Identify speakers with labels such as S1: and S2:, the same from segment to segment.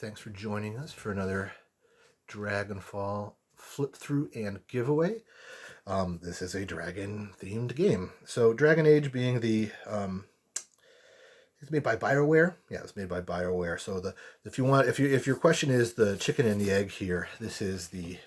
S1: Thanks for joining us for another Dragon-Fall flip through and giveaway. This is a dragon themed game. So Dragon Age being the it's made by BioWare. Yeah, it's made by BioWare. So if your question is the chicken and the egg here, this is the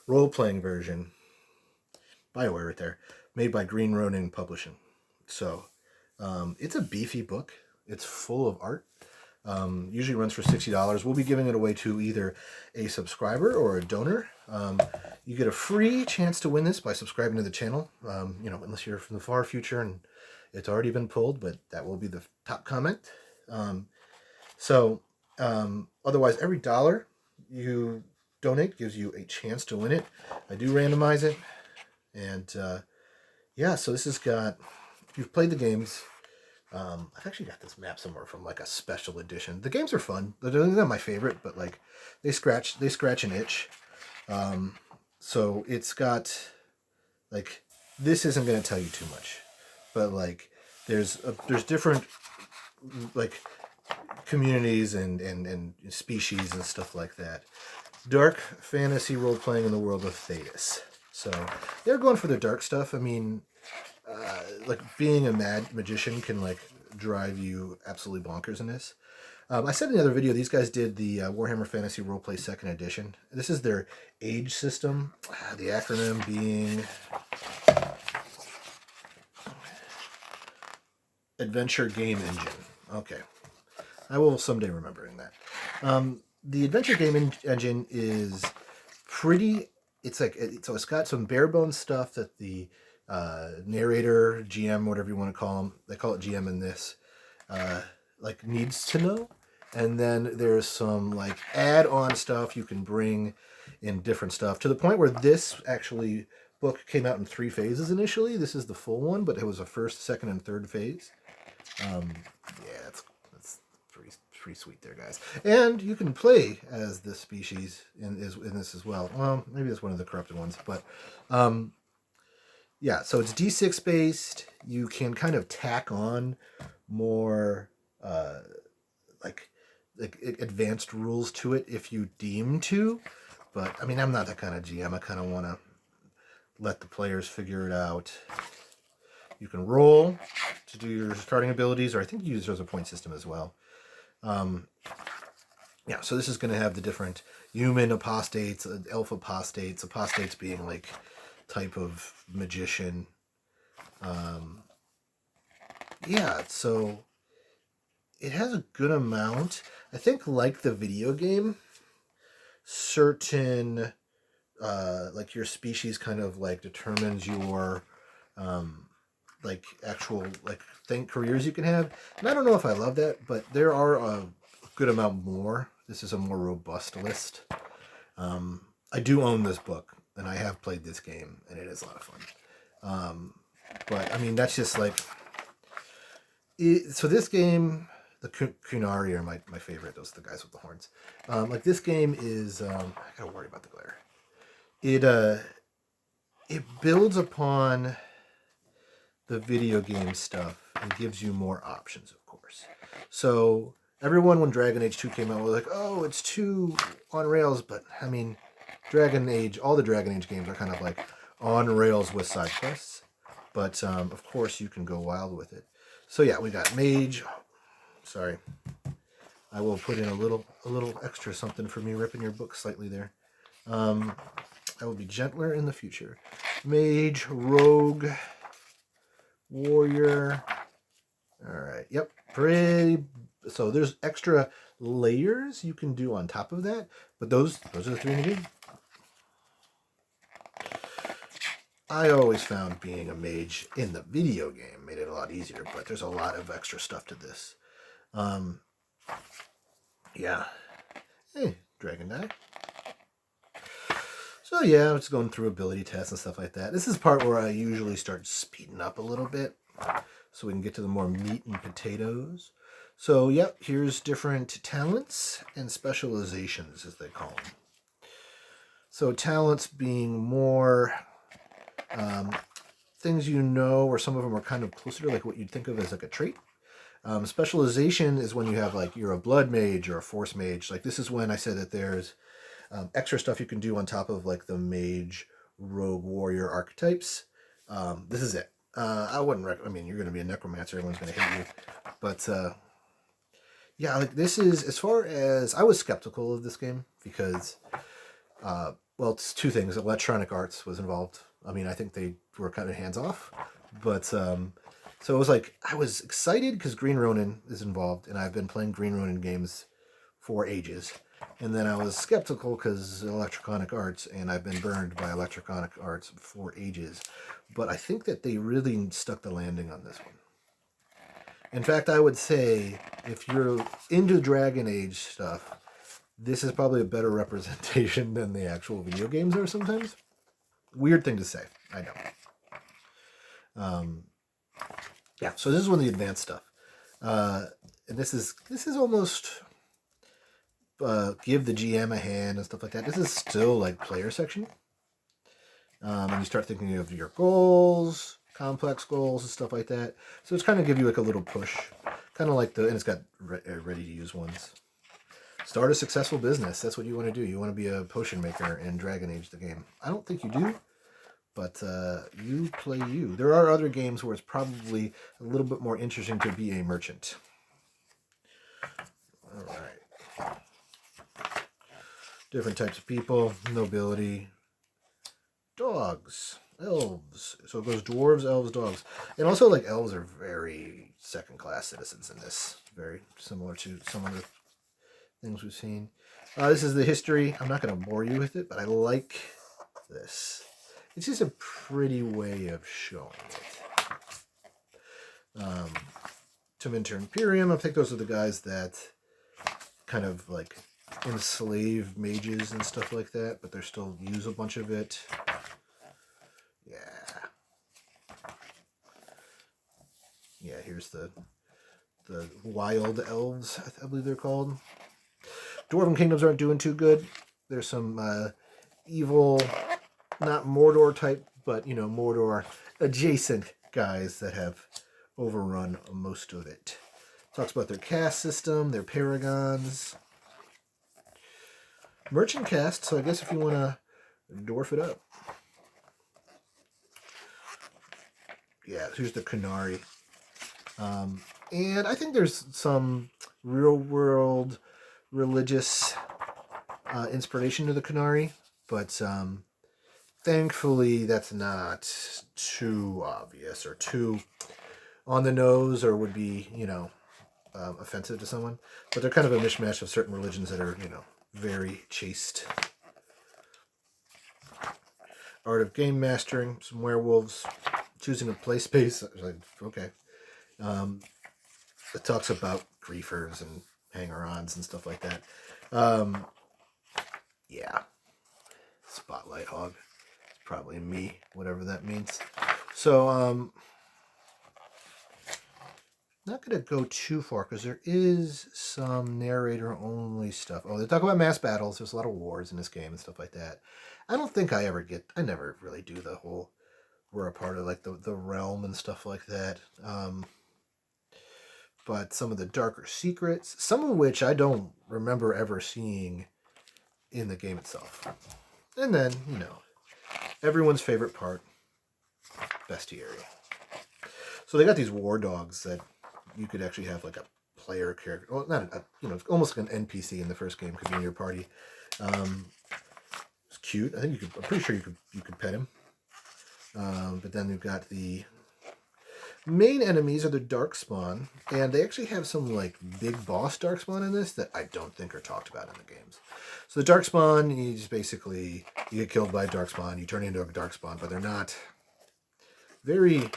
S1: role playing version. BioWare right there, made by Green Ronin Publishing. So it's a beefy book. It's full of art. Usually runs for $60. We'll be giving it away to either a subscriber or a donor. You get a free chance to win this by subscribing to the channel. Unless you're from the far future and it's already been pulled, but that will be the top comment. Otherwise, every dollar you donate gives you a chance to win it. I do randomize it. And so this has got, if you've played the games, I've actually got this map somewhere from like a special edition. The games are fun. They're not my favorite, but like they scratch an itch. So it's got like, this isn't going to tell you too much, but like there's different like communities and species and stuff like that. Dark fantasy role playing in the world of Thetis. So they're going for the dark stuff. I mean, like being a magician can like drive you absolutely bonkers in this. I said in the other video, these guys did the Warhammer Fantasy Roleplay 2nd Edition. This is their age system. The acronym being Adventure Game Engine. Okay. I will someday remembering that. The Adventure Game Engine is pretty... It's got some bare bones stuff that the narrator, GM, whatever you want to call them, they call it GM in this, like needs to know. And then there's some like add-on stuff you can bring in different stuff, to the point where this actually book came out in 3 phases initially. This is the full one, but it was a first, second, and third phase. That's pretty sweet there, guys. And you can play as this species in this as well. Well, maybe it's one of the corrupted ones, but so it's D6 based. You can kind of tack on more like advanced rules to it if you deem to. But I mean, I'm not that kind of GM. I kind of want to let the players figure it out. You can roll to do your starting abilities, or I think you use it as a point system as well. So this is going to have the different human apostates, elf apostates being like type of magician. So it has a good amount. I think, like the video game, certain like your species kind of like determines your like actual like careers you can have. And I don't know if I love that, but there are a good amount more. This is a more robust list. I do own this book, and I have played this game, and it is a lot of fun. But I mean, that's just like so this game, the Kunari are my favorite. Those are the guys with the horns. Like this game is I gotta worry about the glare. It builds upon the video game stuff and gives you more options, of course. So everyone, when Dragon Age 2 came out, was like, oh, it's too on rails. But I mean, Dragon Age, all the Dragon Age games are kind of like on rails with side quests. But of course, you can go wild with it. So yeah, we got Mage. Sorry, I will put in a little extra something for me ripping your book slightly there. I will be gentler in the future. Mage, Rogue, Warrior. All right. Yep. Pretty. So there's extra layers you can do on top of that, but those are the 3 you need. I always found being a mage in the video game made it a lot easier, but there's a lot of extra stuff to this. Hey, Dragon Die. So yeah, it's going through ability tests and stuff like that. This is the part where I usually start speeding up a little bit so we can get to the more meat and potatoes. So yep, here's different talents and specializations, as they call them. So talents being more things or some of them are kind of closer to like what you'd think of as like a trait. Specialization is when you have like you're a blood mage or a force mage. Like this is when I said that there's extra stuff you can do on top of like the mage, rogue, warrior archetypes. This is it. I wouldn't I mean, you're going to be a necromancer. Everyone's going to hate you. But yeah, like this is, as far as, I was skeptical of this game because, well, it's two things. Electronic Arts was involved. I mean, I think they were kind of hands off. But so it was like, I was excited because Green Ronin is involved, and I've been playing Green Ronin games for ages. And then I was skeptical because Electronic Arts, and I've been burned by Electronic Arts for ages. But I think that they really stuck the landing on this one. In fact, I would say if you're into Dragon Age stuff, this is probably a better representation than the actual video games are sometimes. Weird thing to say, I know. Yeah, so this is one of the advanced stuff. And this is almost give the GM a hand and stuff like that. This is still like player section. And you start thinking of your goals, complex goals and stuff like that. So it's kind of give you like a little push. Kind of like and it's got ready to use ones. Start a successful business. That's what you want to do. You want to be a potion maker in Dragon Age the game. I don't think you do, but you play you. There are other games where it's probably a little bit more interesting to be a merchant. All right. Different types of people, nobility, dogs, elves. So it goes dwarves, elves, dogs. And also, like, elves are very second-class citizens in this. Very similar to some of the things we've seen. This is the history. I'm not going to bore you with it, but I like this. It's just a pretty way of showing it. Tuminter Imperium, I think those are the guys that kind of, like, enslave mages and stuff like that, but they still use a bunch of it. Yeah, here's the wild elves, I believe they're called. Dwarven kingdoms aren't doing too good. There's some evil, not Mordor type, but, you know, Mordor adjacent guys that have overrun most of it. Talks about their caste system, their paragons. Merchant caste, so I guess if you want to dwarf it up. Yeah, here's the Qunari. And I think there's some real-world religious inspiration to the Qunari, but thankfully that's not too obvious or too on the nose or would be, you know, offensive to someone. But they're kind of a mishmash of certain religions that are, you know, very chaste. Art of game mastering, some werewolves, choosing a play space. Like, okay. It talks about griefers and hanger-ons and stuff like that. Yeah. Spotlight hog. It's probably me, whatever that means. So, not going to go too far because there is some narrator-only stuff. Oh, they talk about mass battles. There's a lot of wars in this game and stuff like that. I don't think I never really do the whole, we're a part of like the realm and stuff like that. But some of the darker secrets, some of which I don't remember ever seeing in the game itself. And then, you know, everyone's favorite part, bestiary. So they got these war dogs that you could actually have like a player character. Well, not a, you know, it's almost like an NPC in the first game could be in your party. It's cute. I think I'm pretty sure you could pet him. But then we've got the main enemies are the Darkspawn, and they actually have some like big boss Darkspawn in this that I don't think are talked about in the games. So the Darkspawn, you just basically, you get killed by a Darkspawn, you turn into a Darkspawn, but they're not very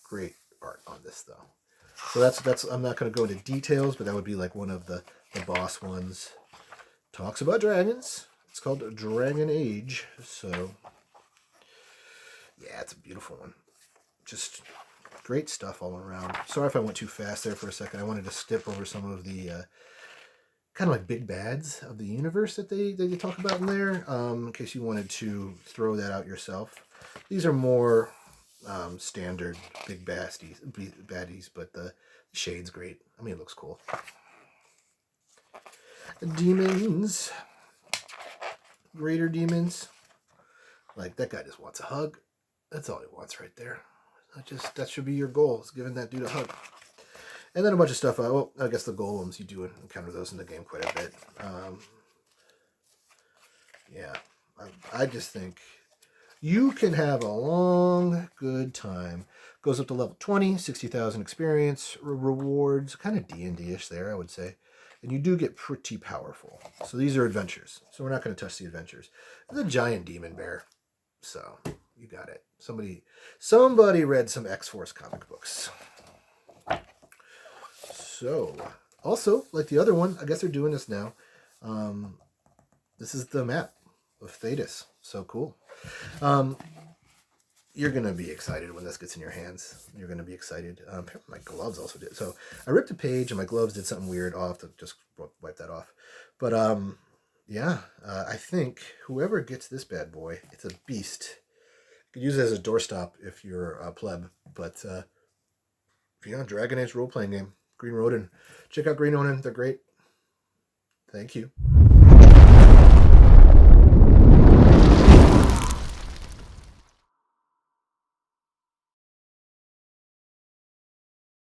S1: great art on this though. So that's I'm not going to go into details, but that would be like one of the boss ones. Talks about dragons. It's called Dragon Age, so yeah, it's a beautiful one. Just great stuff all around. Sorry if I went too fast there for a second. I wanted to skip over some of the kind of like big bads of the universe that they talk about in there, in case you wanted to throw that out yourself. These are more standard big baddies, but the shade's great. I mean, it looks cool. Demons. Greater demons. Like, that guy just wants a hug. That's all he wants right there. That should be your goal, is giving that dude a hug. And then a bunch of stuff. Well, I guess the golems, you do encounter those in the game quite a bit. Yeah, I just think you can have a long, good time. Goes up to level 20, 60,000 experience, rewards, kind of D&D-ish there, I would say. And you do get pretty powerful. So these are adventures. So we're not going to touch the adventures. There's a giant demon bear. So you got it. Somebody read some X-Force comic books. So, also, like the other one, I guess they're doing this now. This is the map of Thetis. So cool. You're going to be excited when this gets in your hands. You're going to be excited. My gloves also did. So I ripped a page and my gloves did something weird. I'll have to just wipe that off. But yeah, I think whoever gets this bad boy, it's a beast. You could use it as a doorstop if you're a pleb. But yeah, Dragon Age role-playing game. Green Ronin. Check out Green Ronin. They're great. Thank you.